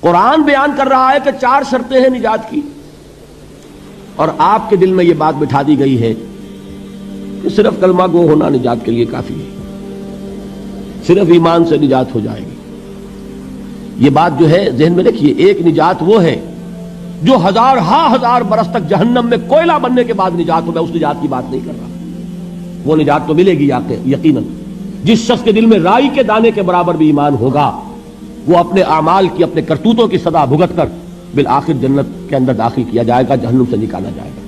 قرآن بیان کر رہا ہے کہ 4 شرطیں ہیں نجات کی، اور آپ کے دل میں یہ بات بٹھا دی گئی ہے کہ صرف کلمہ گو ہونا نجات کے لیے کافی ہے، صرف ایمان سے نجات ہو جائے گی۔ یہ بات جو ہے ذہن میں رکھیے، ایک نجات وہ ہے جو ہزار برس تک جہنم میں کوئلہ بننے کے بعد نجات ہو، میں اس نجات کی بات نہیں کر رہا۔ وہ نجات تو ملے گی یقیناً۔ جس شخص کے دل میں رائی کے دانے کے برابر بھی ایمان ہوگا، وہ اپنے اعمال کی، اپنے کرتوتوں کی سزا بھگت کر بالآخر جنت کے اندر داخل کیا جائے گا، جہنم سے نکالا جائے گا،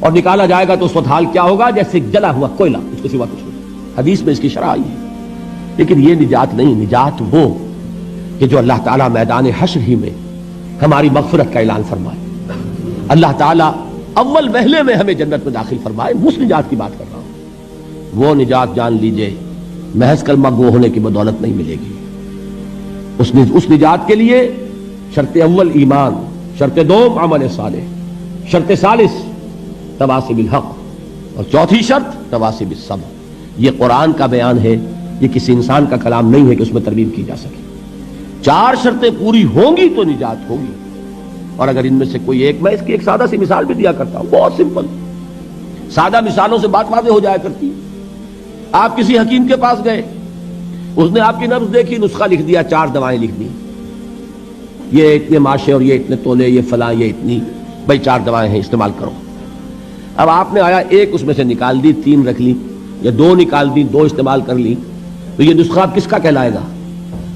اور نکالا جائے گا تو اس وقت حال کیا ہوگا؟ جیسے جلا ہوا کوئلہ، اس کے سوا کچھ نہیں۔ حدیث میں اس کی شرح آئی ہے۔ لیکن یہ نجات نہیں، نجات وہ کہ جو اللہ تعالیٰ میدان حشر ہی میں ہماری مغفرت کا اعلان فرمائے، اللہ تعالیٰ اول وہلے میں ہمیں جنت میں داخل فرمائے، اس نجات کی بات کر رہا ہوں۔ وہ نجات جان لیجئے محض کلمہ گو ہونے کی بدولت نہیں ملے گی۔ اس نجات کے لیے شرط اول ایمان، شرط دوم عمل صالح، شرط ثالث تواصی بالحق، اور چوتھی شرط تواصی بالصبر۔ یہ قرآن کا بیان ہے، یہ کسی انسان کا کلام نہیں ہے کہ اس میں ترمیم کی جا سکے۔ 4 شرطیں پوری ہوں گی تو نجات ہوگی، اور اگر ان میں سے کوئی ایک، میں اس کی ایک سادہ سی مثال بھی دیا کرتا ہوں، بہت سمپل، سادہ مثالوں سے بات واضح ہو جایا کرتی ہے۔ آپ کسی حکیم کے پاس گئے، اس نے آپ کی نبض دیکھی، نسخہ لکھ دیا، 4 دوائیں لکھ دی، یہ اتنے ماشے اور یہ اتنے تولے، یہ فلاں، یہ اتنی، بھائی 4 دوائیں ہیں، استعمال کرو۔ اب آپ نے آیا ایک اس میں سے نکال دی، 3 رکھ لی، یا 2 نکال دی، 2 استعمال کر لی، تو یہ نسخہ کس کا کہلائے گا؟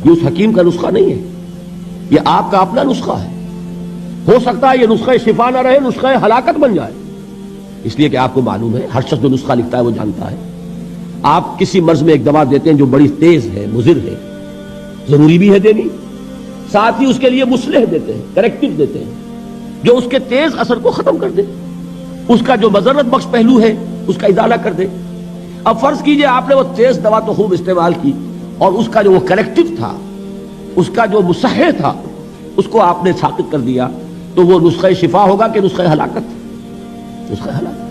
یہ اس حکیم کا نسخہ نہیں ہے، یہ آپ کا اپنا نسخہ ہے۔ ہو سکتا ہے یہ نسخہ شفا نہ رہے، نسخہ ہلاکت بن جائے، اس لیے کہ آپ کو معلوم ہے، ہر شخص جو نسخہ لکھتا ہے وہ جانتا ہے۔ آپ کسی مرض میں ایک دوا دیتے ہیں جو بڑی تیز ہے، مضر ہے، ضروری بھی ہے دینی، ساتھ ہی اس کے لیے مصلح دیتے ہیں، کریکٹو دیتے ہیں، جو اس کے تیز اثر کو ختم کر دے، اس کا جو مضرت بخش پہلو ہے اس کا ازالہ کر دے۔ اب فرض کیجئے آپ نے وہ تیز دوا تو خوب استعمال کی، اور اس کا جو وہ کریکٹو تھا، اس کا جو مصحح تھا، اس کو آپ نے ساقط کر دیا، تو وہ نسخہ شفا ہوگا کہ نسخہ ہلاکت؟ نسخہ ہلاکت۔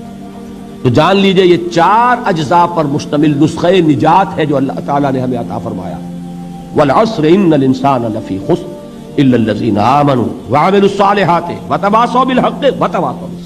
تو جان لیجئے یہ 4 اجزاء پر مشتمل نسخہ نجات ہے جو اللہ تعالیٰ نے ہمیں عطا فرمایا۔ والعصر ان الانسان لفی خسر الا الذین آمنوا وعملوا الصالحات وتواصوا بالحق وتواصوا بالصبر۔